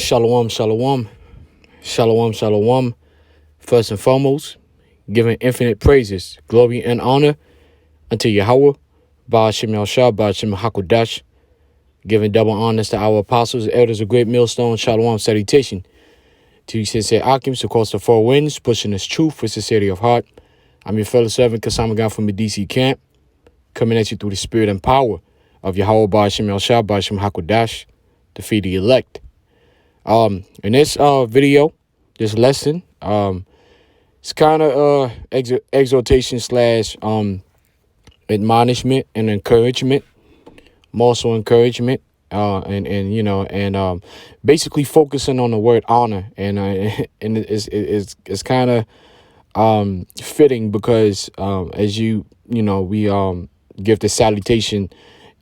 Shalom, shalom, shalom, shalom. First and foremost, giving infinite praises, glory, and honor unto Yahweh, Ba'ashem Yahshua, Ba'ashem Hakodash, giving double honors to our apostles, elders of great millstone, shalom, salutation. To you sincere occupants across the four winds, pushing this truth with sincerity of heart. I'm your fellow servant, Kasama from the DC camp, coming at you through the spirit and power of Yahweh, Ba'ashem Yahshua, Ba'ashem Hakodash, to feed the elect. In this video, this lesson, it's kind of exhortation slash admonishment and encouragement, more so encouragement, and basically focusing on the word honor, and it's kind of fitting because as we give the salutation.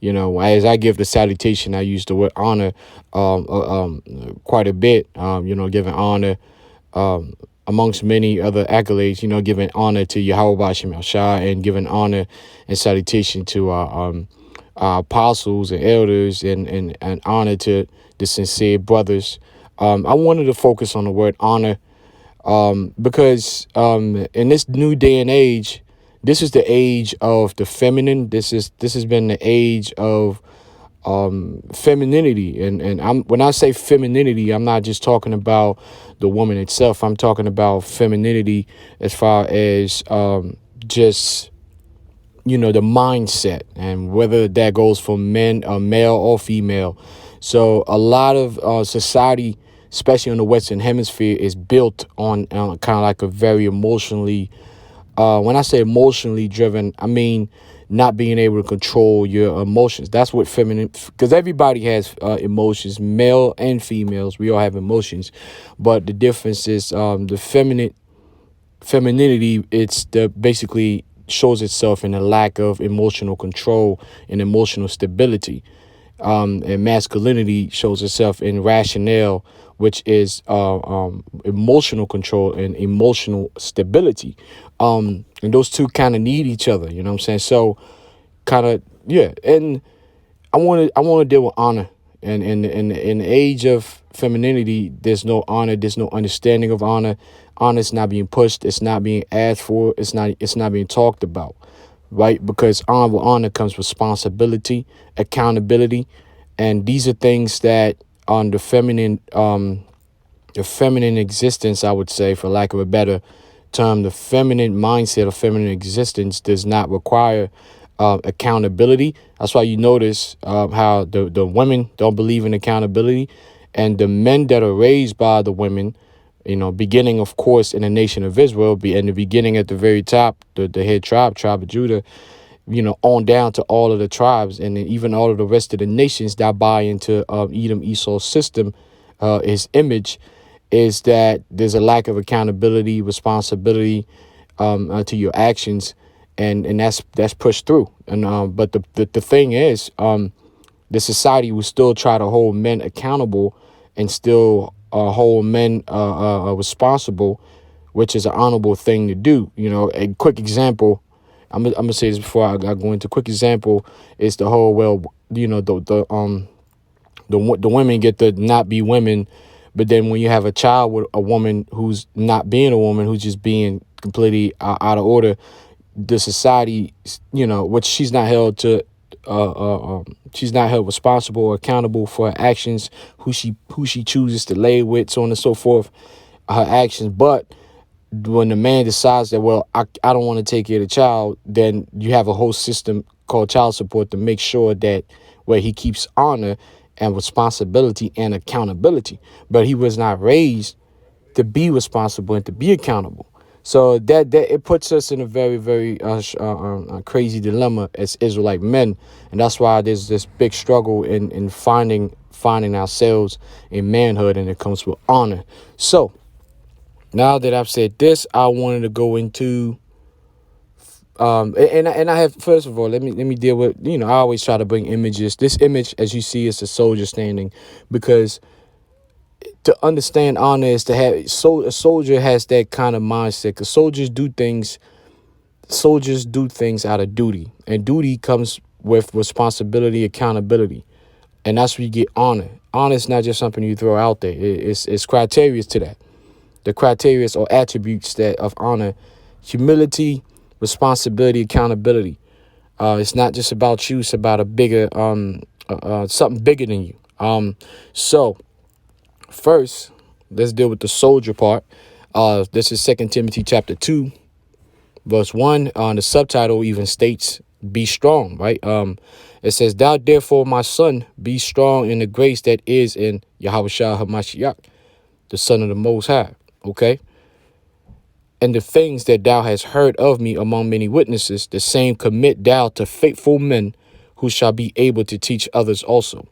As I give the salutation, I use the word honor quite a bit, giving honor amongst many other accolades, giving honor to Yahweh Ba'ashem Yahshua and giving honor and salutation to our apostles and elders and honor to the sincere brothers. I wanted to focus on the word honor because in this new day and age, this is the age of the feminine. This has been the age of femininity, and when I say femininity, I'm not just talking about the woman itself. I'm talking about femininity as far as just the mindset, and whether that goes for men, male or female. So a lot of society, especially in the Western Hemisphere, is built on kind of like a very emotionally. When I say emotionally driven, I mean not being able to control your emotions. That's what feminine, because everybody has emotions, male and females. We all have emotions, but the difference is the femininity. It's basically shows itself in a lack of emotional control and emotional stability. And masculinity shows itself in rationale, which is emotional control and emotional stability. And those two kind of need each other, you know what I'm saying? So kind of, yeah. And I want to deal with honor. And in the age of femininity, there's no honor, there's no understanding of honor. Honor is not being pushed, it's not being asked for, it's not being talked about. Right? Because with honor comes responsibility, accountability, and these are things that on the feminine existence, I would say, for lack of a better term, the feminine mindset or feminine existence does not require accountability. That's why you notice how the women don't believe in accountability, and the men that are raised by the women, beginning, of course, in the nation of Israel, in the beginning at the very top, the head tribe of Judah, on down to all of the tribes and even all of the rest of the nations that buy into Edom Esau's system, his image, is that there's a lack of accountability, responsibility to your actions, and that's pushed through. And but the thing is, the society will still try to hold men accountable and still hold men responsible, which is an honorable thing to do. A quick example, I'm gonna say this before I go into. Quick example is the whole, the women get to not be women, but then when you have a child with a woman who's not being a woman, who's just being completely out of order, the society, which she's not held to. She's not held responsible or accountable for her actions, who she chooses to lay with, so on and so forth, her actions. But when the man decides that, well, I don't want to take care of the child, then you have a whole system called child support to make sure that where he keeps honor and responsibility and accountability. But he was not raised to be responsible and to be accountable. So that it puts us in a very, very crazy dilemma as Israelite men. And that's why there's this big struggle in finding ourselves in manhood, and it comes with honor. So now that I've said this, I wanted to go into and I have, first of all, let me deal with, I always try to bring images. This image, as you see, is a soldier standing, because to understand honor is to have, a soldier has that kind of mindset, because soldiers do things out of duty, and duty comes with responsibility, accountability. And that's where you get honor. Honor is not just something you throw out there. It's criteria to that. The criteria or attributes that of honor: humility, responsibility, accountability. It's not just about you; it's about a bigger something bigger than you. So first, let's deal with the soldier part. This is 2 Timothy chapter 2, verse 1. The subtitle even states, "Be strong." Right. It says, "Thou therefore, my son, be strong in the grace that is in Yahushua Hamashiach, the Son of the Most High." Okay. "And the things that thou hast heard of me among many witnesses, the same commit thou to faithful men, who shall be able to teach others also.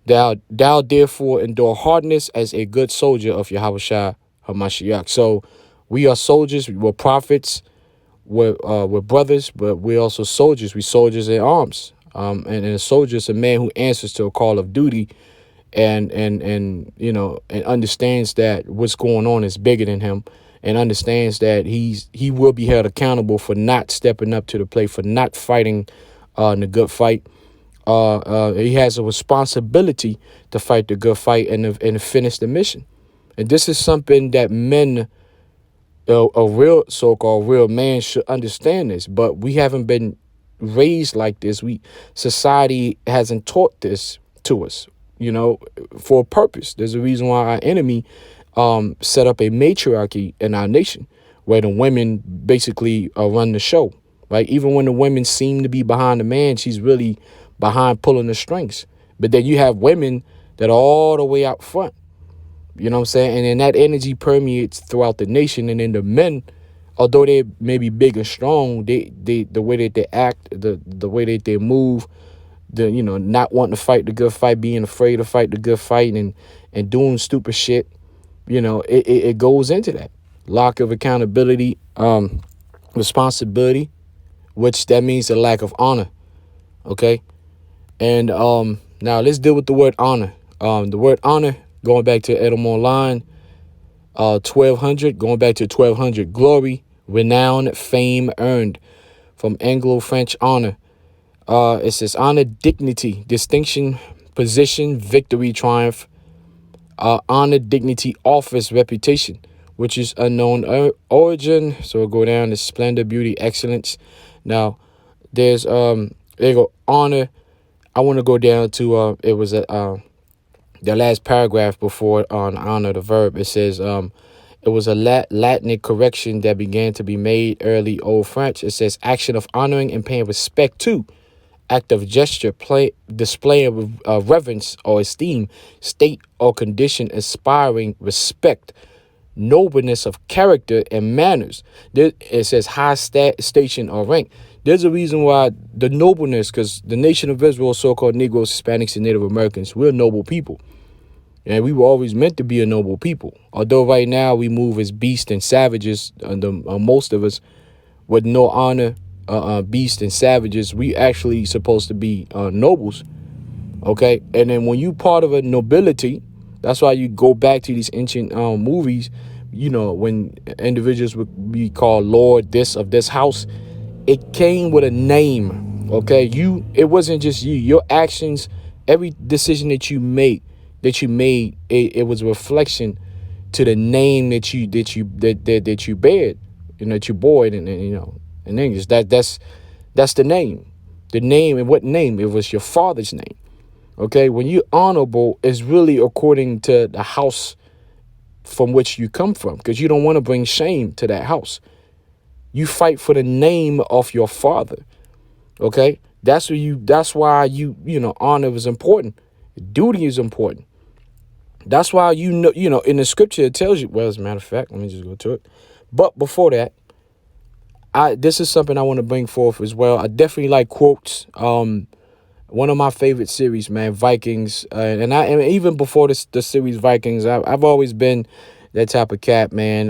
Thou therefore endure hardness as a good soldier of Yahushua Hamashiach." So we are soldiers, we're prophets, we're brothers, but we're also soldiers. We soldiers in arms. And a soldier is a man who answers to a call of duty, and and understands that what's going on is bigger than him, and understands that he will be held accountable for not stepping up to the plate, for not fighting in the good fight. He has a responsibility to fight the good fight and to finish the mission. And this is something that men, a real so-called real man, should understand this. But we haven't been raised like this. Society hasn't taught this to us, for a purpose. There's a reason why our enemy set up a matriarchy in our nation, where the women basically run the show. Right? Even when the women seem to be behind the man, she's really behind pulling the strings. But then you have women that are all the way out front. You know what I'm saying? And then that energy permeates throughout the nation. And then the men, although they may be big and strong, the way that they act, the way that they move, not wanting to fight the good fight, being afraid to fight the good fight, and doing stupid shit, it goes into that lack of accountability, responsibility, which that means a lack of honor. Okay. And now let's deal with the word honor. The word honor, going back to Edom line 1200, going back to 1200, glory, renown, fame, earned, from Anglo-French honor. It says honor, dignity, distinction, position, victory, triumph. Honor, dignity, office, reputation, which is unknown origin. So we'll go down to splendor, beauty, excellence. Now there's there you go, honor. I want to go down to it was the last paragraph before on honor, the verb. It says it was a Latinic correction that began to be made early Old French. It says action of honoring and paying respect to, act of gesture, display of reverence or esteem, state or condition aspiring respect, nobleness of character and manners. It says high station or rank. There's a reason why the nobleness, because the nation of Israel, so-called Negroes, Hispanics, and Native Americans, we're noble people. And we were always meant to be a noble people. Although right now we move as beasts and savages, most of us, with no honor, beasts and savages, we actually supposed to be nobles. Okay. And then when you part of a nobility, that's why you go back to these ancient movies, when individuals would be called Lord this of this house. It came with a name, okay? It wasn't just you. Your actions, every decision that you made, it was a reflection to the name that you bared, that you bore, and in English. That's the name. The name, and what name? It was your father's name. Okay, when you're honorable, it's really according to the house from which you come from, because you don't want to bring shame to that house. You fight for the name of your father. Okay, that's why honor is important. Duty is important. That's why in the scripture it tells you. Well, as a matter of fact, let me just go to it. But before that, this is something I want to bring forth as well. I definitely like quotes. One of my favorite series, man, Vikings, and even before the series Vikings, I've always been that type of cat, man.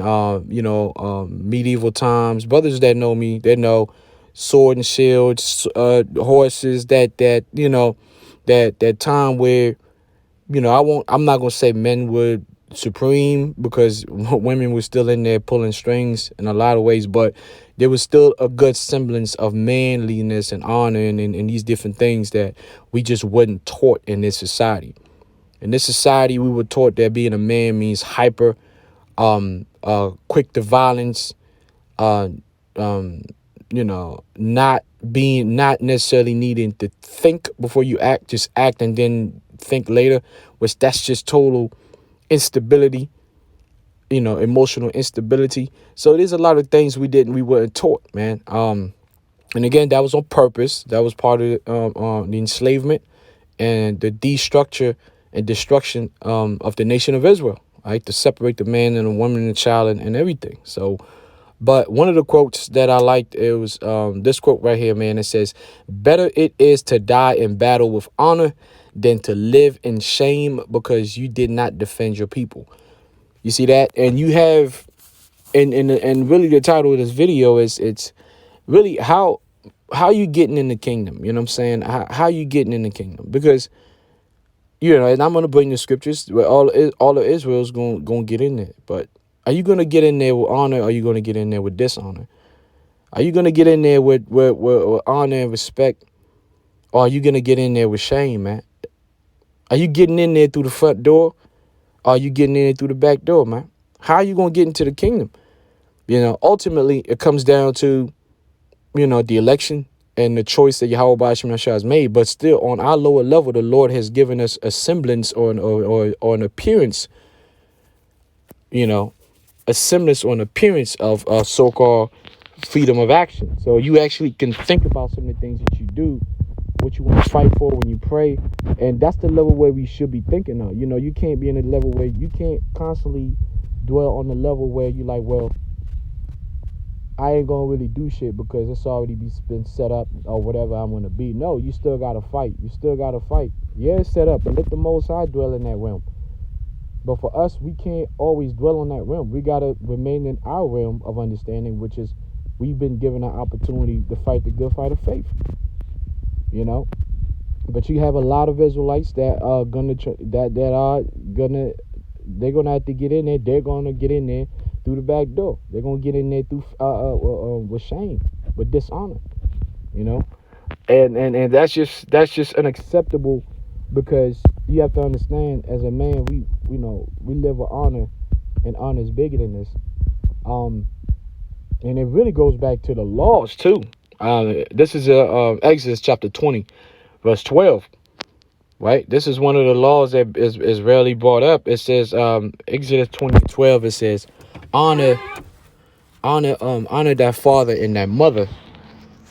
Medieval times. Brothers that know me, they know sword and shields, horses. That time where, I'm not gonna say men would supreme because women were still in there pulling strings in a lot of ways, but there was still a good semblance of manliness and honor and these different things that we just wasn't taught in this society. In this society, we were taught that being a man means hyper, quick to violence, uh, um, not necessarily needing to think before you act, just act and then think later, which that's just total instability, emotional instability. So there's a lot of things we weren't taught, man. And again, that was on purpose. That was part of the enslavement and the destructure and destruction of the nation of Israel, right? To separate the man and the woman and the child and everything. So, but one of the quotes that I liked, it was this quote right here, man. It says, "Better it is to die in battle with honor than to live in shame because you did not defend your people." You see that? And you have, and really the title of this video is, it's really how you getting in the kingdom. You know what I'm saying? How you getting in the kingdom? Because, and I'm going to bring the scriptures where all of Israel's going to get in there. But are you going to get in there with honor? Or are you going to get in there with dishonor? Are you going to get in there with honor and respect? Or are you going to get in there with shame, man? Are you getting in there through the front door? Or are you getting in there through the back door, man? How are you going to get into the kingdom? Ultimately, it comes down to, the election and the choice that Yahweh Ba'ashim Yahshua has made. But still, on our lower level, the Lord has given us a semblance or an appearance, a semblance or an appearance of so-called freedom of action. So you actually can think about some of the things that you do, what you want to fight for when you pray. And that's the level where we should be thinking of. You can't be in a level where you can't constantly dwell on the level where you're like, well, I ain't gonna really do shit because it's already been set up or whatever I'm gonna be. No, you still gotta fight. You still gotta fight. Yeah, it's set up, but let the Most High dwell in that realm. But for us, we can't always dwell on that realm. We gotta remain in our realm of understanding, which is we've been given an opportunity to fight the good fight of faith. But you have a lot of Israelites that are they're gonna have to get in there. They're gonna get in there through the back door. They're gonna get in there through with shame, with dishonor, and that's just unacceptable, because you have to understand, as a man, we live with honor, and honor is bigger than this. And it really goes back to the laws too. This is Exodus chapter 20, verse 12. Right, this is one of the laws that is rarely brought up. It says, Exodus 20:12. It says, honor thy father and thy mother,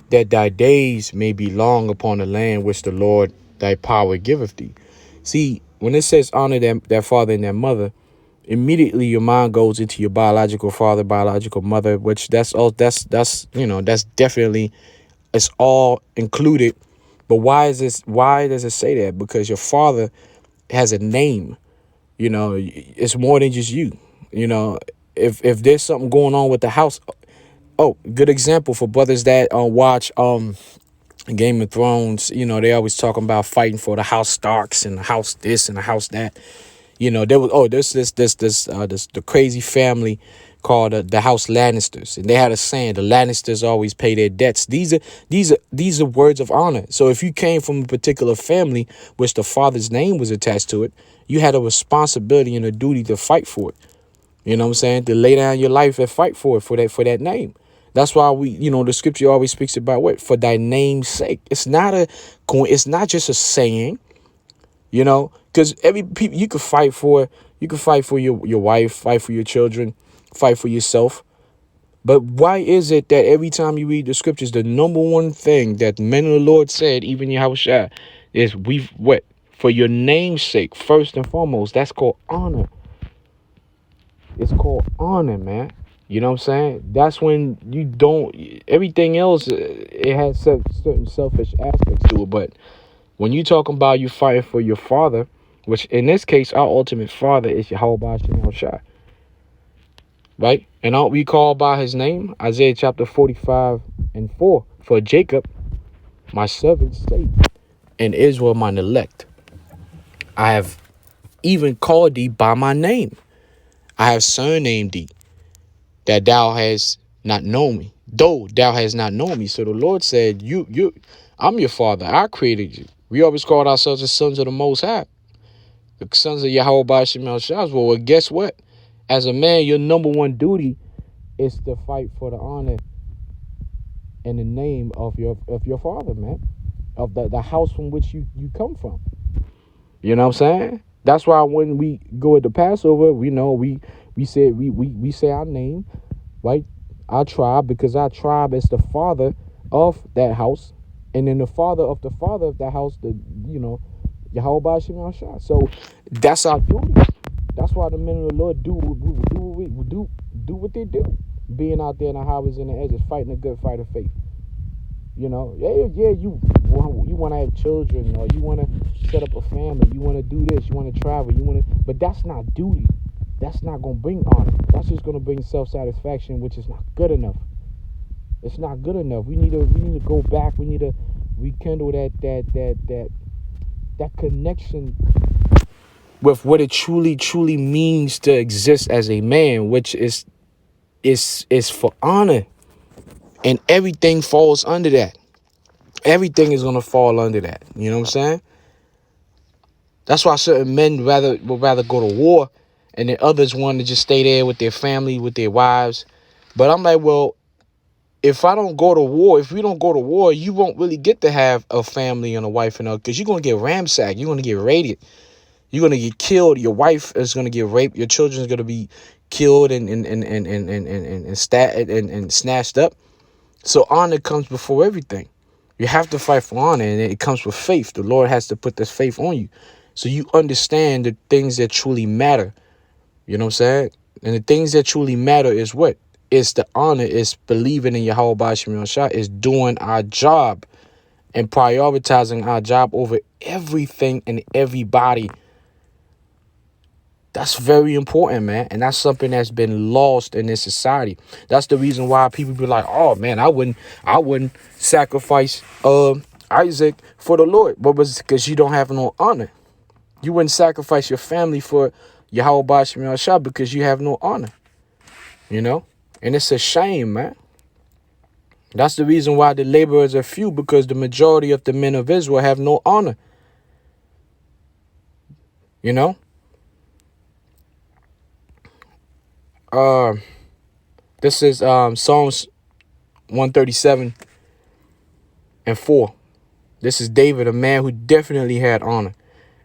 that thy days may be long upon the land which the Lord thy power giveth thee. See, when it says honor their father and their mother, immediately your mind goes into your biological father, biological mother, which that's definitely, it's all included. But why does it say that? Because your father has a name. It's more than just you. If there's something going on with the house. Oh, good example for brothers that watch Game of Thrones. They always talking about fighting for the house Starks and the house this and the house that. There was this the crazy family called the House Lannisters, and they had a saying: the Lannisters always pay their debts. These are words of honor. So if you came from a particular family which the father's name was attached to it, you had a responsibility and a duty to fight for it. You know what I'm saying? To lay down your life and fight for it, for that name. That's why the scripture always speaks about what? For thy name's sake. It's not just a saying. Because you could fight for your wife, fight for your children, fight for yourself. But why is it that every time you read the scriptures, the number one thing that men of the Lord said, even Yahushua, is for your name's sake, first and foremost? That's called honor. It's called honor, man. You know what I'm saying? That's when you don't, everything else, it has certain selfish aspects to it. But when you talking about you fighting for your father, which in this case, our ultimate father is Yahweh Ba'ashim Yahshua, right? And aren't we called by his name? Isaiah chapter 45:4. For Jacob, my servant's sake, and Israel, mine elect, I have even called thee by my name. I have surnamed thee, that thou hast not known me, though thou hast not known me. So the Lord said, I'm your father. I created you. We always called ourselves the sons of the Most High, the sons of Yahweh Bashim El Shaz. Well, guess what? As a man, your number one duty is to fight for the honor and the name of your father, man, of the house from which you come from. You know what I'm saying? That's why when we go at the Passover, we know we say we say our name, right? Our tribe, because our tribe is the father of that house, and then the father of that house, Yahweh Bashim Shah. So that's our duty. That's why the men of the Lord do what they do, being out there in the highways and the edges, fighting a good fight of faith. You know, you want to have children, or you want to set up a family, you want to do this, you want to travel, but that's not duty. That's not going to bring honor. That's just going to bring self-satisfaction, which is not good enough. It's not good enough. We need to go back. We need to rekindle that connection with what it truly means to exist as a man, which is for honor. And everything falls under that. Everything is going to fall under that. You know what I'm saying? That's why certain men would rather go to war, and then others want to just stay there with their family, with their wives. But I'm like, well, if we don't go to war, you won't really get to have a family and a wife and all, because you're going to get ramsacked. You're going to get raided. You're going to get killed. Your wife is going to get raped. Your children are going to be killed and snatched up. So honor comes before everything. You have to fight for honor, and it comes with faith. The Lord has to put this faith on you, so you understand the things that truly matter. You know what I'm saying? And the things that truly matter is what? It's the honor. It's believing in Yahweh Bashim Yahshua. It's doing our job and prioritizing our job over everything and everybody. That's very important, man. And that's something that's been lost in this society. That's the reason why people be like, oh man, I wouldn't sacrifice Isaac for the Lord. But was because you don't have no honor. You wouldn't sacrifice your family for Yahweh Bashim Yahshua because you have no honor. You know? And it's a shame, man. That's the reason why the laborers are few, because the majority of the men of Israel have no honor. You know? This is Psalms 137 and 4. This is David, a man who definitely had honor.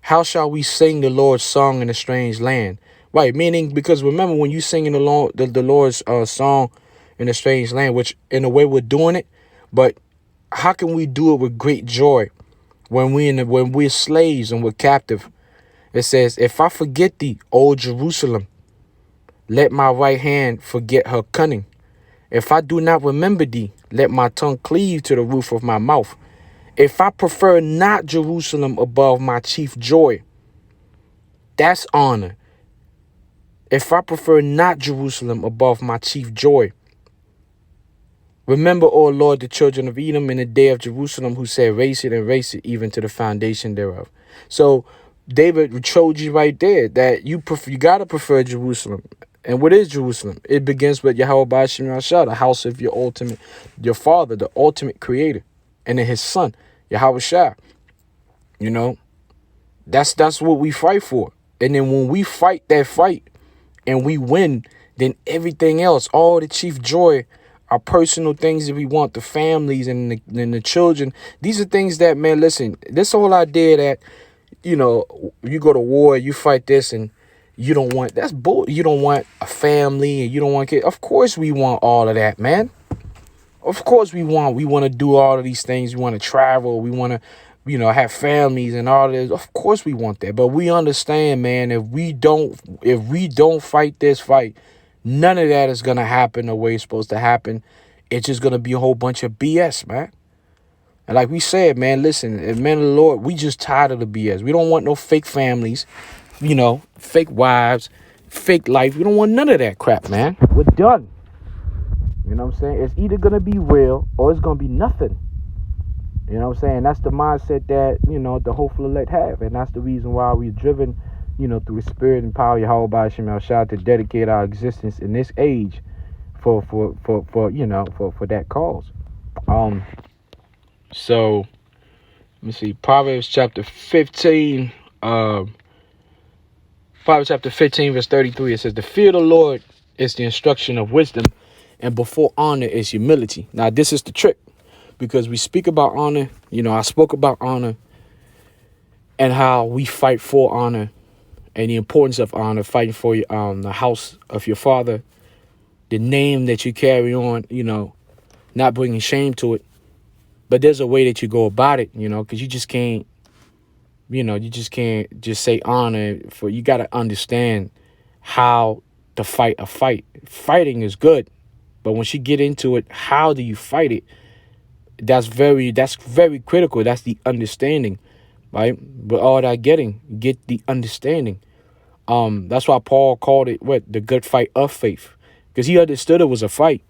How shall we sing the Lord's song in a strange land? Right, meaning, because remember, when you sing in the Lord's song in a strange land, which in a way we're doing it, but how can we do it with great joy when we're slaves and we're captive? It says, if I forget thee, O Jerusalem, let my right hand forget her cunning. If I do not remember thee, let my tongue cleave to the roof of my mouth. If I prefer not Jerusalem above my chief joy, that's honor. If I prefer not Jerusalem above my chief joy. Remember, O Lord, the children of Edom in the day of Jerusalem, who said, raise it and raise it even to the foundation thereof. So David showed you right there that you got to prefer Jerusalem. And what is Jerusalem? It begins with Yahweh Bashim Yahshua, the house of your father, the ultimate creator, and then his son, Yahweh Shah. You know, that's what we fight for. And then when we fight that fight and we win, then everything else, all the chief joy, our personal things that we want, the families and the children, these are things that, man, listen, this whole idea that, you know, you go to war, you fight this, and you don't want, that's bull. You don't want a family, and you don't want kids. Of course we want all of that, man. Of course we want to do all of these things. We want to travel. We want to, have families and all this. Of course we want that. But we understand, man, if we don't fight this fight, none of that is going to happen the way it's supposed to happen. It's just going to be a whole bunch of BS, man. And like we said, man, listen, as men of the Lord, we just tired of the BS. We don't want no fake families, fake wives, fake life. We don't want none of that crap, man. We're done. You know what I'm saying? It's either going to be real or it's going to be nothing. You know what I'm saying? That's the mindset that, the hopeful elect have. And that's the reason why we're driven through His Spirit and power, Yahweh Ba'Shem Shah, to dedicate our existence in this age for that cause. So let me see, Proverbs chapter 15, Proverbs chapter 15, verse 33. It says, "The fear of the Lord is the instruction of wisdom, and before honor is humility." Now, this is the trick, because we speak about honor. I spoke about honor and how we fight for honor and the importance of honor, fighting for the house of your father, the name that you carry on, not bringing shame to it. But there's a way that you go about it, because you just can't just say honor. You got to understand how to fight a fight. Fighting is good, but once you get into it, how do you fight it? That's very critical. That's the understanding, right? But all that get the understanding. That's why Paul called it the good fight of faith, because he understood it was a fight.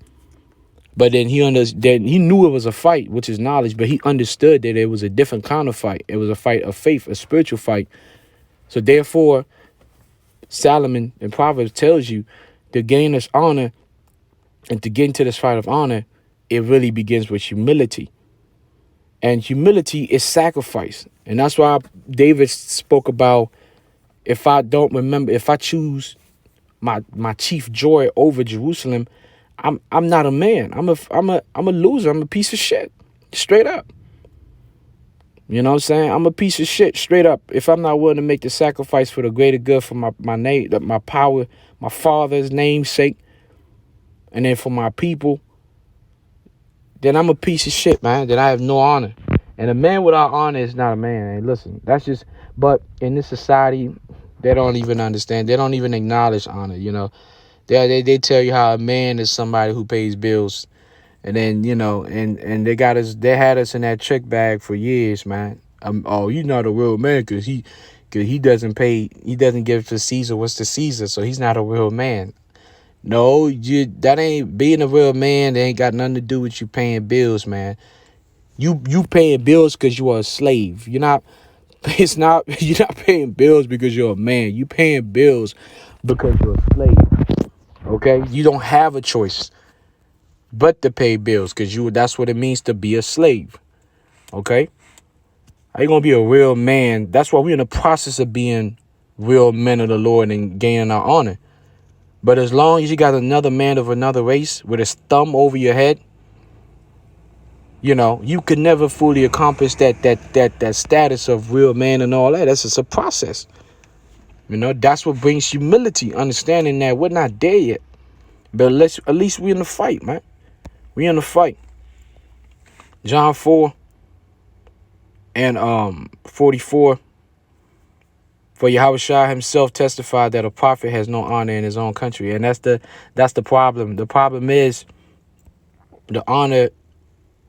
But then he knew it was a fight, which is knowledge, but he understood that it was a different kind of fight. It was a fight of faith, a spiritual fight. So therefore, Solomon in Proverbs tells you to gain this honor and to get into this fight of honor, it really begins with humility. And humility is sacrifice. And that's why David spoke about, if I choose my chief joy over Jerusalem, I'm not a man. I'm a loser. I'm a piece of shit. Straight up. You know what I'm saying? I'm a piece of shit, straight up. If I'm not willing to make the sacrifice for the greater good, for my name, my power, my father's name's sake, and then for my people, then I'm a piece of shit, man. Then I have no honor. And a man without honor is not a man. Hey, listen, but in this society, they don't even understand. They don't even acknowledge honor, They tell you how a man is somebody who pays bills. And then, and they had us in that trick bag for years, man. You're not a real man because he doesn't give to Caesar what's to Caesar, so he's not a real man. No, that ain't being a real man. They ain't got nothing to do with you paying bills, man. You paying bills because you are a slave. You're not paying bills because you're a man. You paying bills because you're a slave. Okay? You don't have a choice but to pay bills, because that's what it means to be a slave. Okay? How you gonna be a real man? That's why we're in the process of being real men of the Lord and gaining our honor. But as long as you got another man of another race with his thumb over your head, you could never fully accomplish that status of real man and all that. That's just a process. That's what brings humility, understanding that we're not there yet. But at least we're in the fight, man. We in the fight. John 4 and 44. For Yahushua himself testified that a prophet has no honor in his own country. And that's the problem. The problem is the honor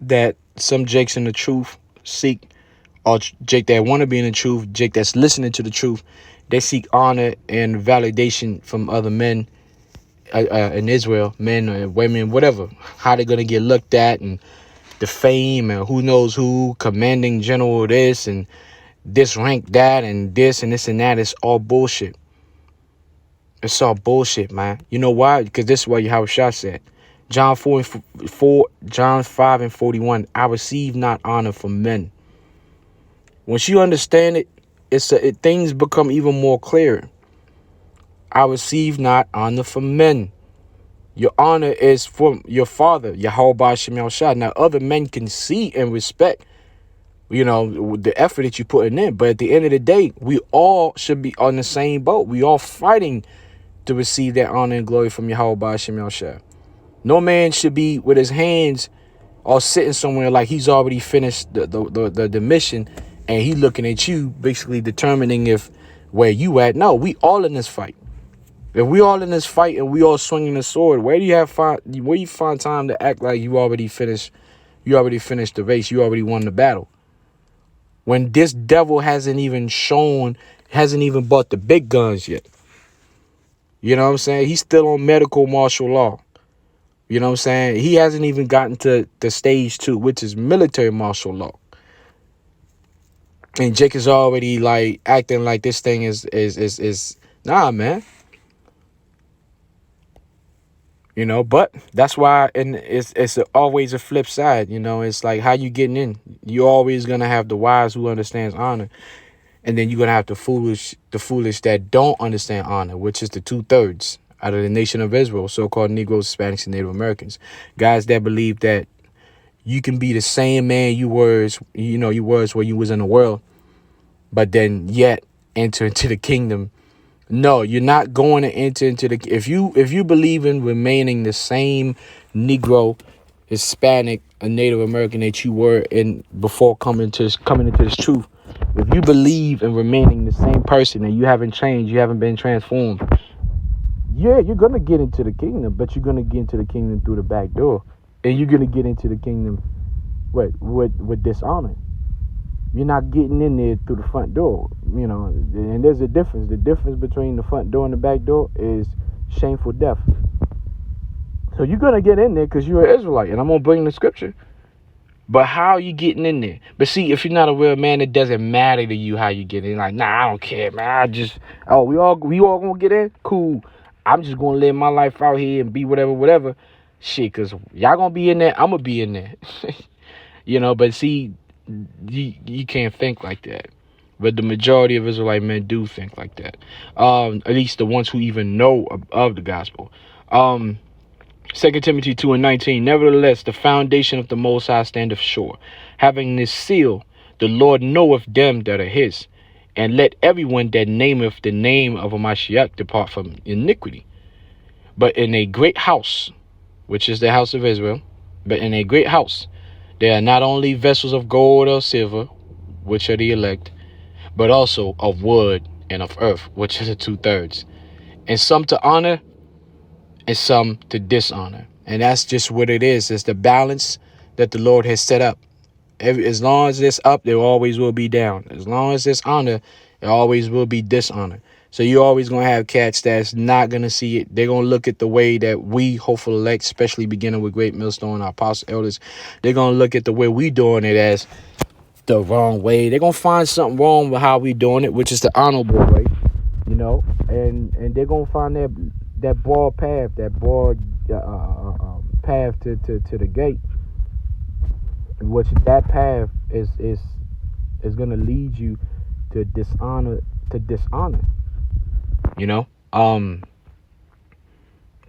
that some Jakes in the truth seek, or Jake that want to be in the truth, Jake that's listening to the truth. They seek honor and validation from other men in Israel, men or women, whatever. How they're going to get looked at, and the fame, and who knows who, commanding general this and this rank that, and this and this and that. It's all bullshit. It's all bullshit, man. You know why? Because this is what Yahushua said. John 5 and 41. I receive not honor from men. Once you understand it, things become even more clear. I receive not honor from men. Your honor is from your father, Yahweh Ba'Shem Shah. Now, other men can see and respect, the effort that you're putting in. But at the end of the day, we all should be on the same boat. We all fighting to receive that honor and glory from Yahweh Ba'Shem Shah. No man should be with his hands or sitting somewhere like he's already finished the mission, and he looking at you, basically determining if where you at. No, we all in this fight. If we all in this fight and we all swinging the sword, where you find time to act like you already finished the race, you already won the battle? When this devil hasn't even bought the big guns yet. You know what I'm saying? He's still on medical martial law. You know what I'm saying? He hasn't even gotten to the stage 2, which is military martial law. And Jake is already like acting like this thing is nah, man. But that's why, and it's always a flip side. It's like how you getting in. You always gonna have the wise who understands honor, and then you're gonna have the foolish that don't understand honor, which is the 2/3 out of the nation of Israel, so-called Negroes, Hispanics, and Native Americans, guys that believe that you can be the same man you was when you was in the world, but then yet enter into the kingdom. No, you're not going to enter into the. If you believe in remaining the same Negro, Hispanic, or Native American that you were in before coming into this truth, if you believe in remaining the same person and you haven't changed, you haven't been transformed, yeah, you're gonna get into the kingdom, but you're gonna get into the kingdom through the back door, and you're gonna get into the kingdom with dishonor. You're not getting in there through the front door, and there's a difference. The difference between the front door and the back door is shameful death. So you're going to get in there because you're an Israelite, and I'm going to bring the scripture. But how are you getting in there? But see, if you're not a real man, it doesn't matter to you how you get in. Like, nah, I don't care, man. We all going to get in? Cool. I'm just going to live my life out here and be whatever. Shit, because y'all going to be in there, I'm going to be in there. But see, you can't think like that. But the majority of Israelite men do think like that. At least the ones who even know of the gospel. 2 Timothy 2:19. Nevertheless, the foundation of the Most High standeth sure, having this seal, the Lord knoweth them that are his. And let everyone that nameth the name of a Mashiach depart from iniquity. But in a great house, which is the house of Israel, but in a great house, there are not only vessels of gold or silver, which are the elect, but also of wood and of earth, which is the 2/3. And some to honor and some to dishonor. And that's just what it is. It's the balance that the Lord has set up. As long as it's up, there always will be down. As long as it's honor, there always will be dishonor. So you're always going to have cats that's not going to see it. They're going to look at the way that we, hopeful elect, especially beginning with Great Millstone, our apostle elders, they're going to look at the way we doing it as the wrong way. They're going to find something wrong with how we doing it, which is the honorable way, and they're going to find that broad path, path to the gate, which that path is going to lead you to dishonor.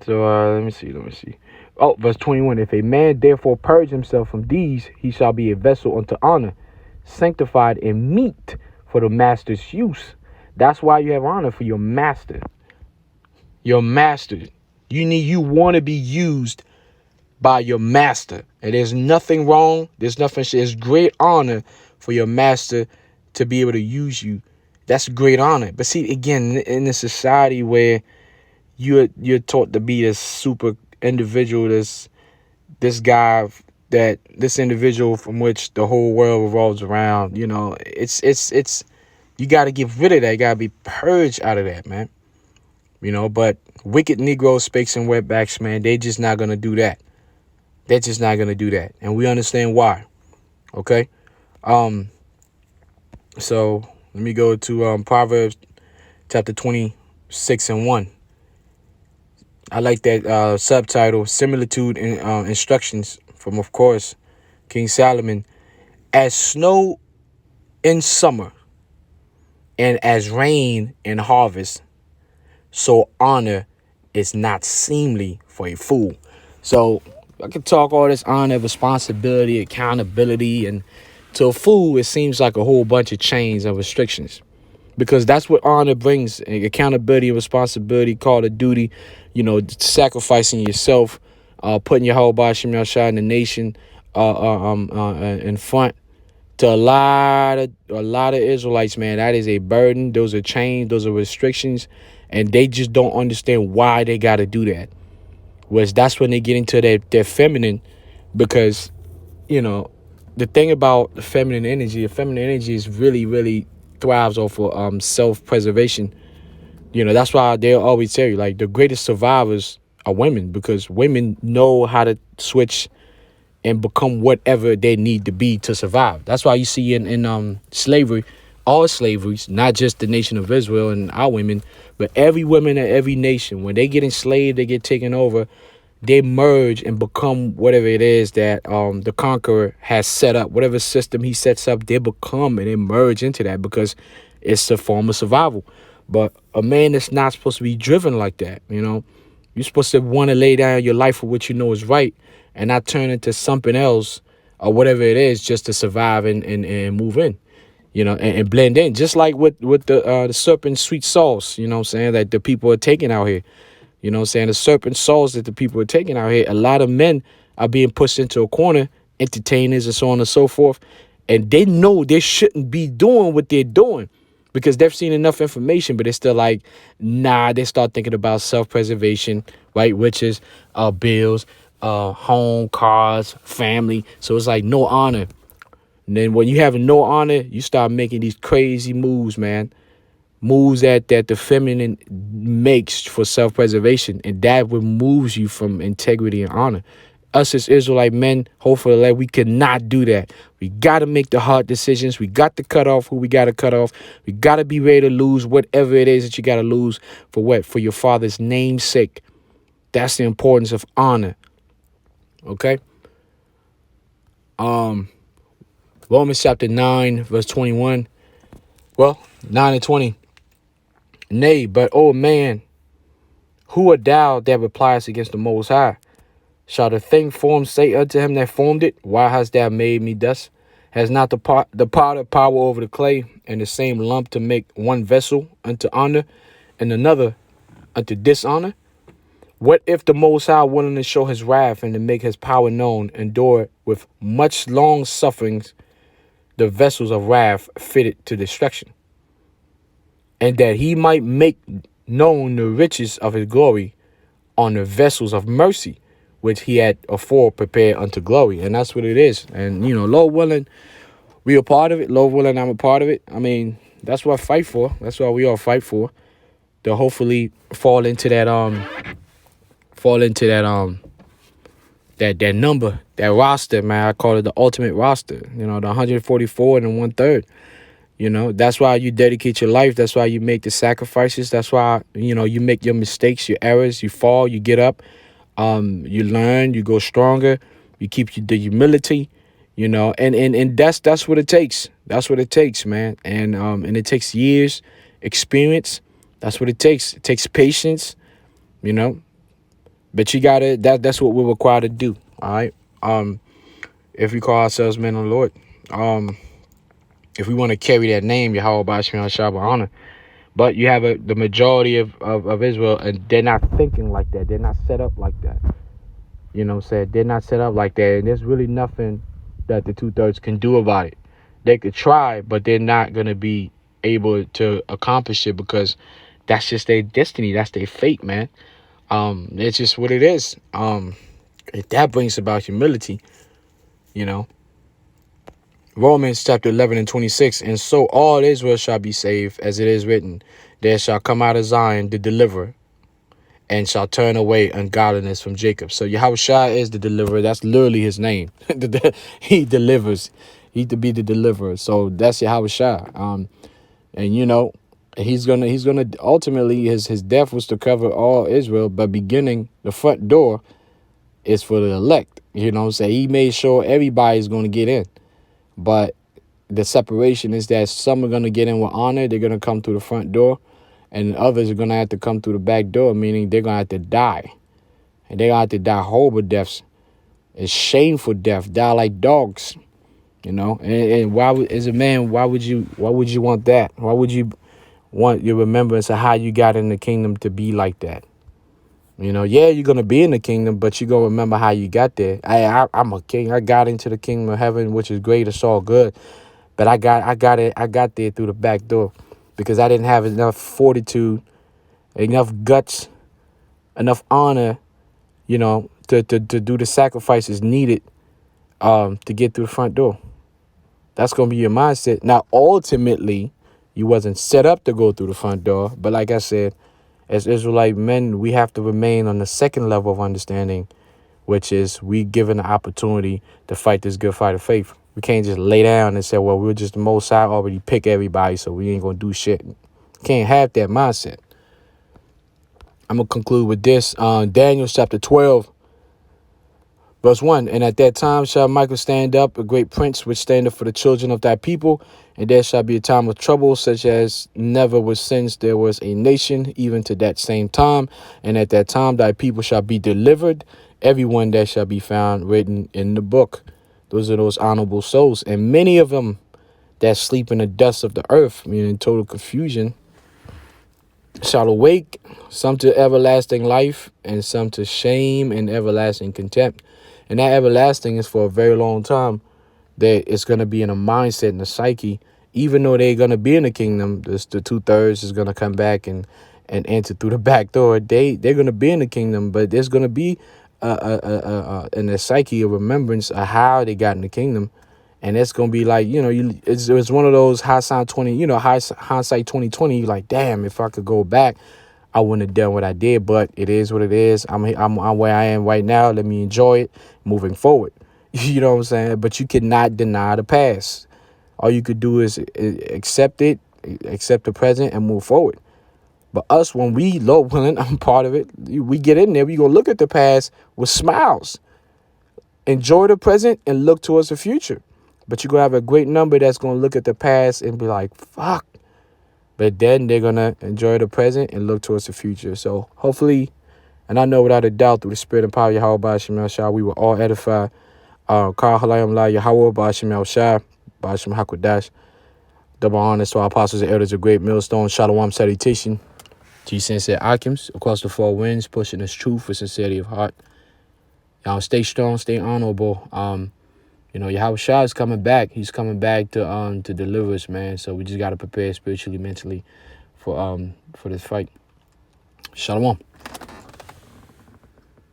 So let me see. Oh, verse 21. If a man therefore purge himself from these, he shall be a vessel unto honor, sanctified and meet for the master's use. That's why you have honor for your master. Your master. You want to be used by your master. And there's nothing wrong. There's great honor for your master to be able to use you. That's great honor. But see, again, in a society where you're taught to be this super individual, this individual from which the whole world revolves around, it's you got to get rid of that. You got to be purged out of that, man. But wicked Negroes, spakes, and wetbacks, man, they just not going to do that. They're just not going to do that. And we understand why. Okay? So let me go to Proverbs chapter 26:1. I like that subtitle, similitude and instructions from, of course, King Solomon. As snow in summer and as rain in harvest, so honor is not seemly for a fool. So I could talk all this honor, responsibility, accountability, and to a fool, it seems like a whole bunch of chains and restrictions. Because that's what honor brings: accountability and responsibility, call to duty, sacrificing yourself, putting your whole body, Shem Yahshua, in the nation, in front. To a lot of Israelites, man, that is a burden. Those are chains, those are restrictions, and they just don't understand why they got to do that. Whereas that's when they get into their feminine, because, the thing about the feminine energy is really, really thrives off of self-preservation. That's why they'll always tell you, like, the greatest survivors are women, because women know how to switch and become whatever they need to be to survive. That's why you see in slavery, all slaveries, not just the nation of Israel and our women, but every woman in every nation, when they get enslaved, they get taken over, they merge and become whatever it is that the conqueror has set up. Whatever system he sets up, they become and they merge into that because it's a form of survival. But a man is not supposed to be driven like that. You're supposed to want to lay down your life for what you know is right and not turn into something else or whatever it is just to survive and move in, and blend in. Just like with the serpent sweet sauce, you know what I'm saying, that the people are taking out here. You know what I'm saying? The serpent souls that the people are taking out here, a lot of men are being pushed into a corner, entertainers and so on and so forth. And they know they shouldn't be doing what they're doing because they've seen enough information, but they're still like, nah, they start thinking about self-preservation, right? Which is bills, home, cars, family. So it's like no honor. And then when you have no honor, you start making these crazy moves, man. Moves that the feminine makes for self-preservation, and that removes you from integrity and honor. Us as Israelite men, hopefully, like, we cannot do that. We got to make the hard decisions. We got to cut off who we got to cut off. We got to be ready to lose whatever it is that you got to lose for what? For your father's name's sake. That's the importance of honor. Okay? Romans chapter 9, verse 21. Well, 9 and 20. Nay, but, O man, who art thou that repliest against the Most High? Shall the thing formed say unto him that formed it, why hast thou made me thus? Has not the potter power over the clay, and the same lump to make one vessel unto honor, and another unto dishonor? What if the Most High, willing to show his wrath and to make his power known, endure with much long sufferings the vessels of wrath fitted to destruction, and that he might make known the riches of his glory on the vessels of mercy, which he had afore prepared unto glory. And that's what it is. And, Lord willing, we are part of it. Lord willing, I'm a part of it. I mean, that's what I fight for. That's what we all fight for. To hopefully fall into that that number, that roster, man. I call it the ultimate roster. The 144 and the 1/3. That's why you dedicate your life. That's why you make the sacrifices. That's why, you make your mistakes, your errors, you fall, you get up, you learn, you go stronger, you keep the humility, and that's what it takes. That's what it takes, man. And it takes years, experience. That's what it takes. It takes patience, but you gotta, that's what we're required to do. All right. If we call ourselves men of the Lord, if we want to carry that name, Yahweh Bashmi Shaba honor. But you have the majority of Israel, and they're not thinking like that. They're not set up like that. They're not set up like that. And there's really nothing that the 2/3 can do about it. They could try, but they're not going to be able to accomplish it because that's just their destiny. That's their fate, man. It's just what it is. If that brings about humility, Romans chapter 11 and 26. And so all Israel shall be saved, as it is written, there shall come out of Zion the deliverer, and shall turn away ungodliness from Jacob. So Yahushua is the deliverer. That's literally his name. He delivers. He to be the deliverer. So that's Yahushua. And he's gonna ultimately, his death was to cover all Israel, but beginning the front door is for the elect. He made sure everybody's gonna get in. But the separation is that some are going to get in with honor. They're going to come through the front door. And others are going to have to come through the back door, meaning they're going to have to die. And they're going to have to die horrible deaths. It's shameful death. Die like dogs. And why would, as a man, why would you want that? Why would you want your remembrance of how you got in the kingdom to be like that? Yeah, you're going to be in the kingdom, but you're going to remember how you got there. I'm a king. I got into the kingdom of heaven, which is great. It's all good. But I got there through the back door because I didn't have enough fortitude, enough guts, enough honor, to do the sacrifices needed to get through the front door. That's going to be your mindset. Now, ultimately, you wasn't set up to go through the front door. But like I said, as Israelite men, we have to remain on the second level of understanding, which is we given the opportunity to fight this good fight of faith. We can't just lay down and say, well, we're just the Most High already pick everybody, so we ain't going to do shit. Can't have that mindset. I'm going to conclude with this. Daniel chapter 12, verse 1. And at that time shall Michael stand up, a great prince, which standeth for the children of thy people. And there shall be a time of trouble, such as never was since there was a nation, even to that same time. And at that time thy people shall be delivered, everyone that shall be found written in the book. Those are those honorable souls. And many of them that sleep in the dust of the earth, meaning total confusion, shall awake, some to everlasting life, and some to shame and everlasting contempt. And that everlasting is for a very long time. That it's going to be in a mindset and a psyche. Even though they're going to be in the kingdom, the 2/3 is going to come back and enter through the back door. They're going to be in the kingdom, but there's going to be in the psyche a remembrance of how they got in the kingdom. And it's going to be like, it's one of those hindsight 2020. You're like, damn, if I could go back, I wouldn't have done what I did. But it is what it is. I'm where I am right now. Let me enjoy it moving forward. You know what I'm saying? But you cannot deny the past. All you could do is accept it, accept the present, and move forward. But us, when we, Lord willing, I'm part of it, we get in there, we going to look at the past with smiles. Enjoy the present and look towards the future. But you're going to have a great number that's going to look at the past and be like, fuck. But then they're going to enjoy the present and look towards the future. So hopefully, and I know without a doubt through the spirit and power of Yahweh Ba'ashem El Shah, we will all edify. Kal Halayim La Yahweh Ba'ashem El Shah, Ba'ashem Hakodash. Double honors to our apostles and elders of great millstone. Shalom salutation. G-Sensei Akims across the four winds, pushing this truth with sincerity of heart. Y'all stay strong, stay honorable. Yahweh Shah is coming back. He's coming back to deliver us, man. So we just gotta prepare spiritually, mentally for this fight. Shalom.